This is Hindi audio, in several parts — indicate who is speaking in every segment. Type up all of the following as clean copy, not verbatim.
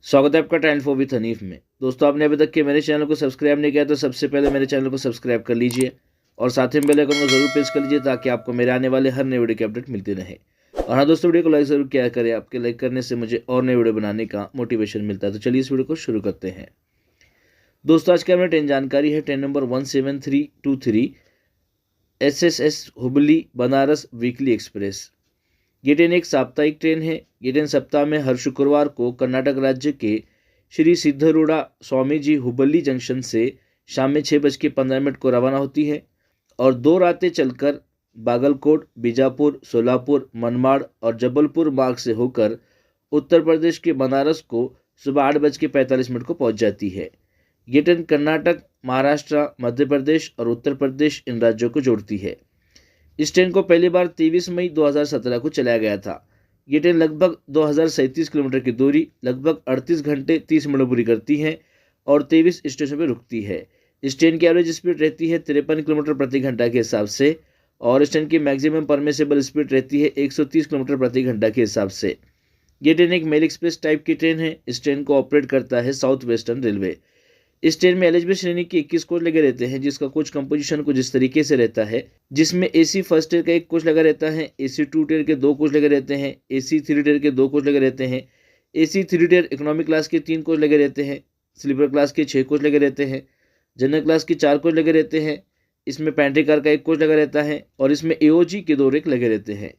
Speaker 1: स्वागत है आपका टैलेंट फॉर विद हनीफ में। दोस्तों, आपने अभी तक के मेरे चैनल को सब्सक्राइब नहीं किया तो सबसे पहले मेरे चैनल को सब्सक्राइब कर लीजिए और साथ ही बेल आइकन को जरूर प्रेस कर लीजिए ताकि आपको मेरे आने वाले हर नए वीडियो की अपडेट मिलती रहे। और हाँ दोस्तों, वीडियो को लाइक जरूर किया करें, आपके लाइक करने से मुझे और नए वीडियो बनाने का मोटिवेशन मिलता है। तो चलिए इस वीडियो को शुरू करते हैं। दोस्तों, आज की हमें ट्रेन जानकारी है। Train number 17323 SSS Hubli Banaras weekly express. ये ट्रेन एक साप्ताहिक ट्रेन है। ये ट्रेन सप्ताह में हर शुक्रवार को कर्नाटक राज्य के श्री सिद्धरूढ़ा स्वामी जी हुबली जंक्शन से शाम में 6:15 को रवाना होती है और 2 रातें चलकर बागलकोट, बीजापुर, सोलापुर, मनमाड़ और जबलपुर मार्ग से होकर उत्तर प्रदेश के बनारस को सुबह 8:45 को पहुंच जाती है। ये ट्रेन कर्नाटक, महाराष्ट्र, मध्य प्रदेश और उत्तर प्रदेश इन राज्यों को जोड़ती है। इस ट्रेन को पहली बार 23 मई 2017 को चलाया गया था। ये ट्रेन लगभग 2037 किलोमीटर की दूरी लगभग 38 घंटे 30 मिनट पूरी करती है और 23 स्टेशन पर रुकती है। इस ट्रेन की एवरेज स्पीड रहती है 53 किलोमीटर प्रति घंटा के हिसाब से और इस ट्रेन की मैक्सिमम परमिसेबल स्पीड रहती है 130 किलोमीटर प्रति घंटा के हिसाब से। ये ट्रेन एक मेल एक्सप्रेस टाइप की ट्रेन है। इस ट्रेन को ऑपरेट करता है साउथ वेस्टर्न रेलवे। इस ट्रेन में एलिजिबल श्रेणी के 21 कोच लगे रहते हैं, जिसका कोच कंपोजिशन कुछ इस तरीके से रहता है, जिसमें AC फर्स्ट ईयर का 1 कोच लगा रहता है, AC 2 टियर के 2 कोच लगे रहते हैं, AC 3 टियर के 2 कोच लगे रहते हैं, AC 3 टियर इकोनॉमिक क्लास के 3 कोच लगे रहते हैं, स्लीपर क्लास के 6 कोच लगे रहते हैं, जनरल क्लास के 4 कोच लगे रहते हैं, इसमें पैंट्री कार का 1 कोच लगा रहता है और इसमें AOG के 2 रेक लगे रहते हैं।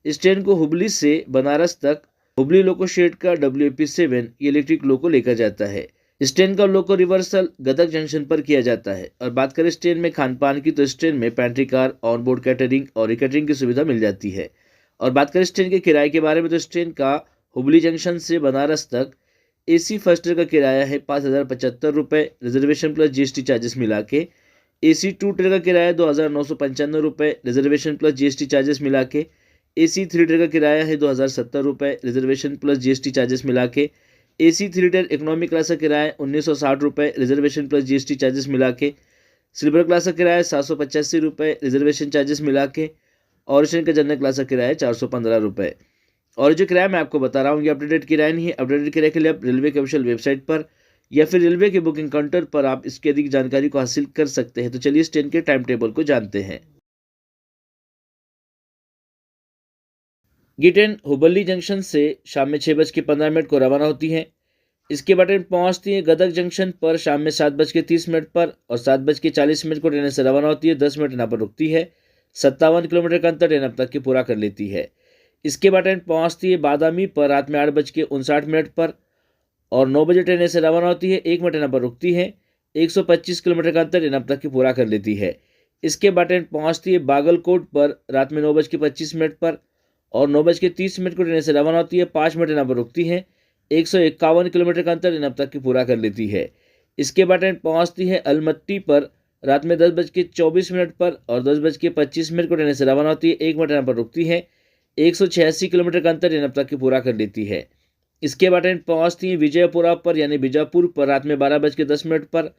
Speaker 1: इस ट्रेन को हुबली से बनारस तक हुबली लोको शेड का WAP7 इलेक्ट्रिक लोको लेकर जाता है। इस ट्रेन का लोको रिवर्सल गदग जंक्शन पर किया जाता है। और बात करें इस ट्रेन में खान पान की, तो इस ट्रेन में pantry car, on board catering और रिकैटरिंग की सुविधा मिल जाती है। और बात करें इस ट्रेन के किराए के बारे में, तो इस ट्रेन का हुबली जंक्शन से बनारस तक AC फर्स्ट ईयर का किराया है 5,075 रुपये रिजर्वेशन प्लस GST चार्जेस मिला के। AC 2 टियर का किराया 2,995 रुपये रिजर्वेशन प्लस GST चार्जेस मिला के। AC 3 टियर का किराया है 2,070 रुपये रिजर्वेशन प्लस GST चार्जेस मिला के। AC 3 टियर इकोनॉमिक क्लास का किराया 1,960 रुपये रिजर्वेशन प्लस GST चार्जेस मिला के। स्लीपर क्लास का किराया 785 रुपये रिजर्वेशन चार्जेस मिला के और ट्रेन का जनरल क्लास का किराया 415 रुपये। और जो किराया मैं आपको बता रहा हूँ ये अपडेटेड किराया नहीं है। अपडेटेड किराए के लिए आप रेलवे के ऑफिशियल वेबसाइट पर या फिर रेलवे के बुकिंग काउंटर पर आप इसकी अधिक जानकारी को हासिल कर सकते हैं। तो चलिए इस ट्रेन के टाइम टेबल को जानते हैं। ये ट्रेन हुबली जंक्शन से शाम में 6:15 को रवाना होती है। इसके बाद ट्रेन पहुंचती है गदग जंक्शन पर शाम में 7:30 पर और 7:40 को ट्रेन से रवाना होती है। 10 मिनट यहाँ पर रुकती है। 57 किलोमीटर का अंतर ट्रेन अब तक की पूरा कर लेती है। इसके बाद ट्रेन पहुंचती है बादामी पर रात में 8:59 पर और 9 बजे ट्रेन से रवाना होती है। 1 मिनट यहाँ पर रुकती है। 125 किलोमीटर का अंतर ट्रेन अब तक की पूरा कर लेती है। इसके बाद ट्रेन पहुंचती है बागलकोट पर रात में 9:25 पर और 9:30 को ट्रेन से रवाना होती है। 5 मिनट यहाँ पर रुकती है। 151 किलोमीटर का अंतर ट्रेन अब तक की पूरा कर लेती है। इसके बाद ट्रेन पहुंचती है अलमट्टी पर रात में 10:24 पर और 10:25 को ट्रेन से रवाना होती है। 1 मिनट यहाँ पर रुकती है। 186 किलोमीटर का अंतर ट्रेन अब तक की पूरा कर लेती है। इसके बाद ट्रेन पहुंचती है विजयपुरा पर यानी बीजापुर पर रात में 12:10 पर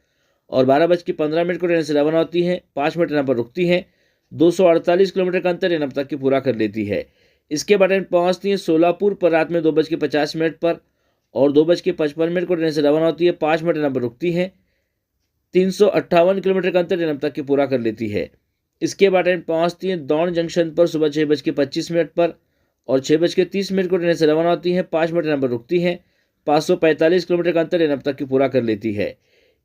Speaker 1: और 12:15 को ट्रेन से रवाना होती है। 5 मिनट यहाँ पर रुकती है। 248 किलोमीटर का अंतर ट्रेन अब तक की पूरा कर लेती है। इसके बाद ट्रेन पहुंचती है सोलापुर पर रात में 2:50 पर और 2:55 को ट्रेन से रवाना होती है। 5 मिनट यहाँ पर रुकती है। 358 किलोमीटर का अंतर ट्रेन अब तक की पूरा कर लेती है। इसके बाद ट्रेन पहुंचती है दौड़ जंक्शन पर सुबह 6:25 पर और 6:30 को ट्रेन से रवाना होती है। 5 मिनट यहाँ पर रुकती है। 545 किलोमीटर का अंतर ट्रेन अब तक की पूरा कर लेती है।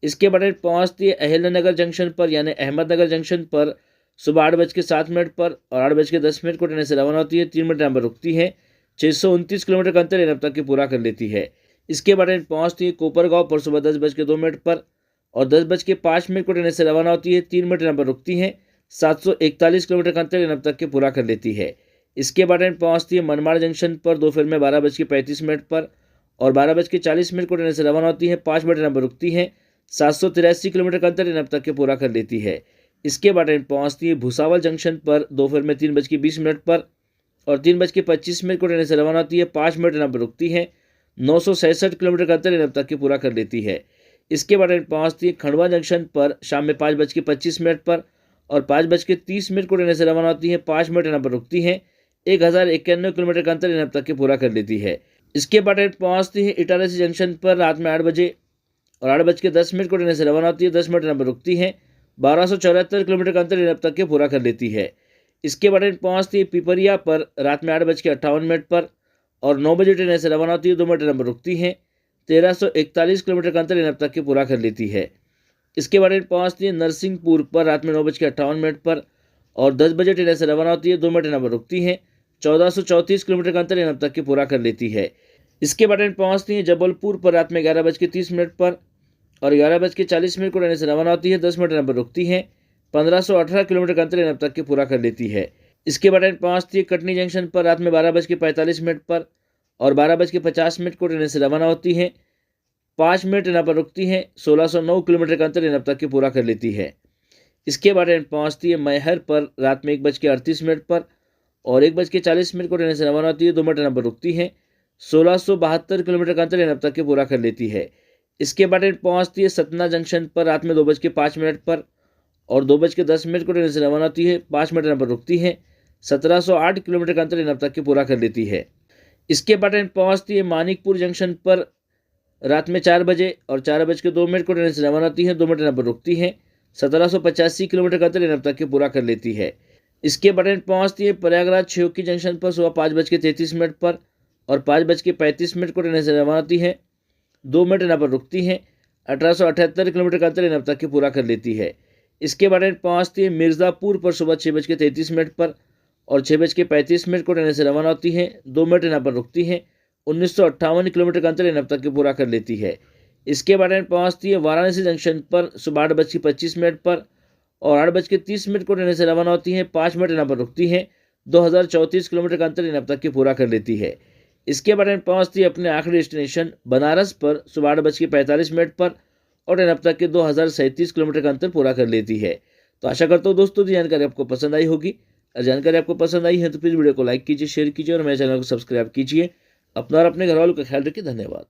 Speaker 1: इसके बाद ट्रेन पहुंचती है अहिल्यानगर जंक्शन पर यानी अहमदनगर जंक्शन पर सुबह 8:07 पर और 8:10 को ट्रेन से रवाना होती है। 3 मिनट यहाँ पर रुकती है। 629 किलोमीटर का अंतर ट्रेन अब तक की पूरा कर लेती है। इसके बाद ट्रेन पहुंचती है कोपरगांव पर सुबह 10:02 पर और 10:05 को ट्रेन से रवाना होती है। 3 मिनट यहाँ पर रुकती है। 741 किलोमीटर का अंतर ट्रेन अब तक की पूरा कर लेती है। इसके बाद ट्रेन पहुंचती है मनमाड़ जंक्शन पर दोपहर में 12:35 पर और 12:40 को ट्रेन से रवाना होती है। 5 मिनट यहाँ पर रुकती है। 783 किलोमीटर का अंतर ट्रेन अब तक के पूरा कर लेती है। इसके बाद ट्रेन पहुंचती है भुसावल जंक्शन पर दोपहर में 3:20 पर और 3:25 को ट्रेन से रवाना होती है। 5 मिनट यहाँ पर रुकती है। 967 किलोमीटर का अंतर ट्रेन अब तक की पूरा कर लेती है। इसके बाद ट्रेन पहुंचती है खंडवा जंक्शन पर शाम में 5:25 पर और 5:30 को ट्रेन से रवाना होती है। 5 मिनट यहाँ पर रुकती है। 1091 किलोमीटर का अंतर ट्रेन अब तक की पूरा कर लेती है। इसके बाद ट्रेन पहुँचती है इटारसी जंक्शन पर रात में 8 बजे और 8:10 को ट्रेन से रवाना होती है। 10 मिनट यहाँ पर रुकती है। 1274 किलोमीटर का अंतर इन अब तक के पूरा कर लेती है। इसके बाद ट्रेन पहुँचती है पिपरिया पर रात में 8:58 पर और 9 बजे ट्रेन से रवाना होती है। 2 मिनट यहाँ पर रुकती है। 1341 किलोमीटर का अंतर इन अब तक के पूरा कर लेती है। इसके बाद ट्रेन पहुँचती है नरसिंहपुर पर रात में 9:58 पर और 10 बजे ट्रेन से रवाना होती है। 2 मिनट यहाँ पर रुकती है। 1434 किलोमीटर का अंतर इन अब तक के पूरा कर लेती है। इसके बाद ट्रेन पहुँचती है जबलपुर पर रात में 11:30 पर और 11:40 को ट्रेन से रवाना होती है। 10 मिनट यहाँ पर रुकती है। 1518 किलोमीटर का अंतर इन अब तक के पूरा कर लेती है। इसके बाद ट्रेन पहुँचती है कटनी जंक्शन पर रात में 12:45 पर और 12:50 को ट्रेन से रवाना होती है। 5 मिनट यहाँ पर रुकती है। 1609 किलोमीटर का अंतर इन अब तक के पूरा कर लेती है। इसके बाद ट्रेन पहुँचती है मैहर पर रात में 1:38 पर और 1:40 को ट्रेन से रवाना होती है। 2 मिनट यहाँ पर रुकती है। 1672 किलोमीटर का अंतर इन अब तक के पूरा कर लेती है। इसके बाद ट्रेन पहुँचती है सतना जंक्शन पर रात में 2:05 पर और 2:10 को ट्रेन से रवाना होती है। 5 मिनट यहाँ पर रुकती है। 1708 किलोमीटर का अंतर इन अब तक के पूरा कर लेती है। इसके बाद ट्रेन पहुँचती है मानिकपुर जंक्शन पर रात में 4 बजे और 4:02 को ट्रेन से रवाना होती है। 2 मिनट यहाँ पर रुकती है। 1785 किलोमीटर का अंतर इन अब तक के पूरा कर लेती है। इसके बाद ट्रेन पहुँचती है प्रयागराज छियोकी जंक्शन पर सुबह 5:33 पर और 5:35 को ट्रेन से रवाना होती है। 2 मिनट यहाँ पर रुकती है। 1878 किलोमीटर का अंतर इन अब तक के पूरा कर लेती है। इसके बाद ट्रेन पहुँचती है मिर्ज़ापुर पर सुबह 6:33 पर और 6:35 को ट्रेन से रवाना होती है। 2 मिनट यहाँ पर रुकती है। 1958 किलोमीटर का अंतर इन अब तक के पूरा कर लेती है। इसके बाद ट्रेन पहुँचती है वाराणसी जंक्शन पर सुबह 8:25 पर और 8:30 को ट्रेन से रवाना होती है। 5 मिनट यहाँ पर रुकती है। 2034 किलोमीटर का अंतर इन अब तक के पूरा कर लेती है। इसके बाद ट्रेन पहुँचती है अपने आखिरी डेस्टिनेशन बनारस पर सुबह 8:45 पर और ट्रेन अब तक के 2037 किलोमीटर का अंतर पूरा कर लेती है। तो आशा करता हूँ दोस्तों ये जानकारी आपको पसंद आई होगी। अगर जानकारी आपको पसंद आई है तो प्लीज़ वीडियो को लाइक कीजिए, शेयर कीजिए और मेरे चैनल को सब्सक्राइब कीजिए। अपना और अपने घर वालों का ख्याल रखिए। धन्यवाद।